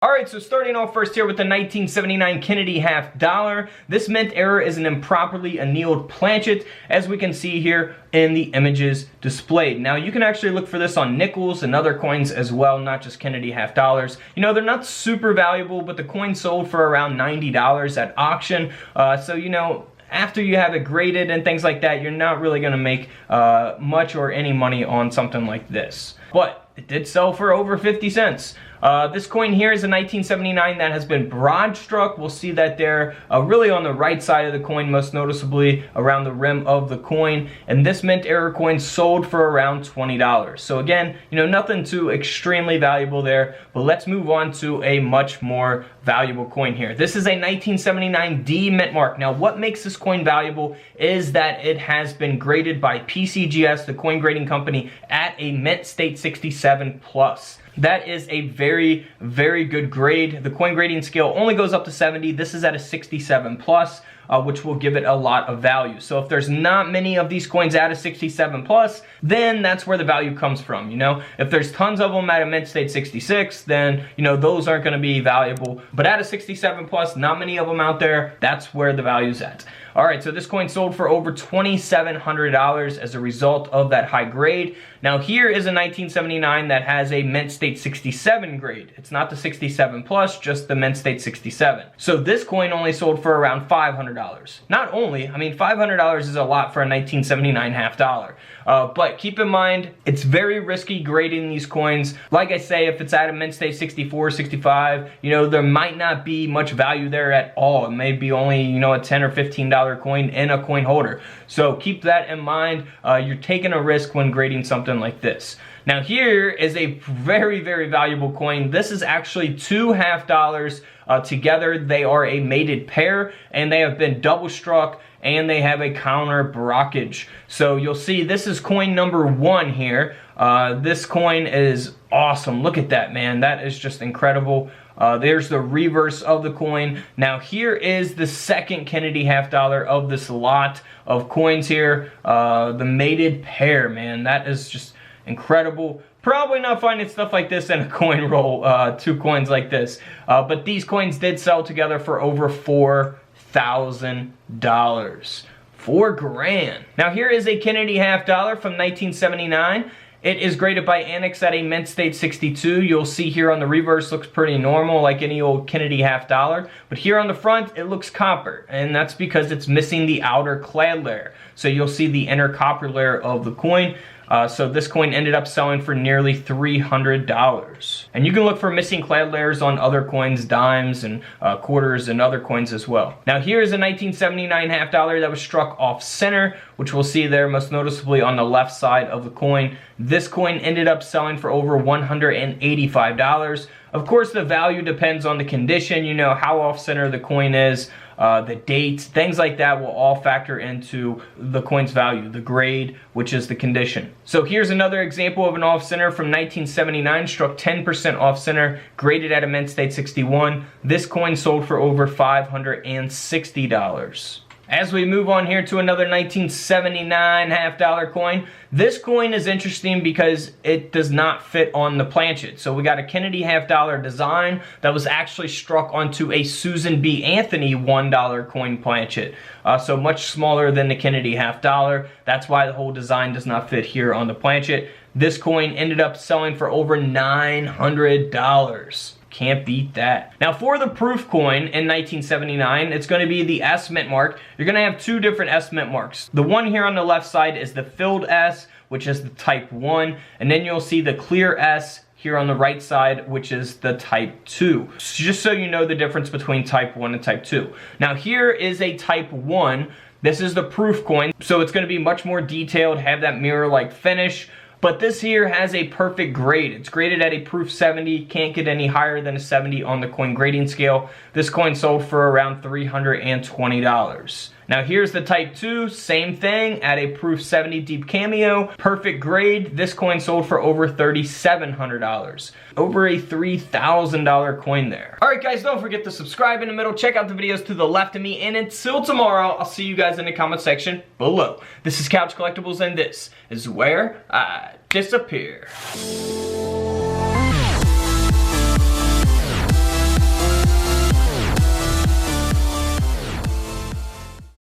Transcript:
Alright, so starting off first here with the 1979 Kennedy half dollar. This mint error is an improperly annealed planchet, as we can see here in the images displayed. Now, you can actually look for this on nickels and other coins as well, not just Kennedy half dollars. You know, they're not super valuable, but the coin sold for around $90 at auction. So, you know, after you have it graded and things like that, you're not really going to make much or any money on something like this. But it did sell for over 50 cents. This coin here is a 1979 that has been broad struck. We'll see that there really on the right side of the coin, most noticeably around the rim of the coin. And this mint error coin sold for around $20. So again, you know, nothing too extremely valuable there, but let's move on to a much more valuable coin here. This is a 1979 D mint mark. Now, what makes this coin valuable is that it has been graded by PCGS, the coin grading company, at a mint state 67 plus. That is a very, very good grade. The coin grading scale only goes up to 70. This is at a 67 plus, which will give it a lot of value. So if there's not many of these coins at a 67 plus, then that's where the value comes from, you know? If there's tons of them at a mint state 66, then, you know, those aren't gonna be valuable. But at a 67 plus, not many of them out there, that's where the value's at. All right, so this coin sold for over $2,700 as a result of that high grade. Now here is a 1979 that has a mint state 67 grade. It's not the 67 plus, just the mint state 67. So this coin only sold for around $500. Not only, I mean, $500 is a lot for a 1979 half dollar. But keep in mind, it's very risky grading these coins. Like I say, if it's at a mint state 64, 65, you know, there might not be much value there at all. It may be only, you know, a $10 or $15 coin in a coin holder. So keep that in mind. You're taking a risk when grading something like this. Now here is a very, very valuable coin. This is actually two half dollars together. They are a mated pair and they have been double struck and they have a counter brockage. So you'll see this is coin number one here. This coin is awesome. Look at that, man. That is just incredible. There's the reverse of the coin. Now here is the second Kennedy half dollar of this lot of coins here. The mated pair, man. That is just incredible. Probably not finding stuff like this in a coin roll, two coins like this. But these coins did sell together for over $4,000. $4 grand. Now here is a Kennedy half dollar from 1979. It is graded by Annex at a mint state 62. You'll see here on the reverse looks pretty normal like any old Kennedy half dollar. But here on the front it looks copper, and that's because it's missing the outer clad layer. So you'll see the inner copper layer of the coin. So this coin ended up selling for nearly $300. And you can look for missing clad layers on other coins, dimes and quarters and other coins as well. Now here is a 1979 half dollar that was struck off center, which we'll see there most noticeably on the left side of the coin. This coin ended up selling for over $185. Of course, the value depends on the condition, you know, how off center the coin is, the dates, things like that will all factor into the coin's value, the grade, which is the condition. So here's another example of an off center from 1979, struck 10% off center, graded at a mint state 61. This coin sold for over $560. As we move on here to another 1979 half dollar coin, this coin is interesting because it does not fit on the planchet. So we got a Kennedy half dollar design that was actually struck onto a Susan B. Anthony $1 coin planchet. So much smaller than the Kennedy half dollar. That's why the whole design does not fit here on the planchet. This coin ended up selling for over $900. Can't beat that. Now for the proof coin in 1979, it's going to be the S mint mark. You're going to have two different S mint marks. The one here on the left side is the filled S, which is the type 1, and then you'll see the clear S here on the right side, which is the type 2. So just so you know the difference between type 1 and type 2. Now here is a type 1. This is the proof coin, so it's going to be much more detailed, have that mirror-like finish. But this here has a perfect grade. It's graded at a proof 70. Can't get any higher than a 70 on the coin grading scale. This coin sold for around $320. Now here's the type 2, same thing, at a proof 70 deep cameo. Perfect grade. This coin sold for over $3,700. Over a $3,000 coin there. Alright guys, don't forget to subscribe in the middle. Check out the videos to the left of me. And until tomorrow, I'll see you guys in the comment section below. This is Couch Collectibles, and this is where I disappear.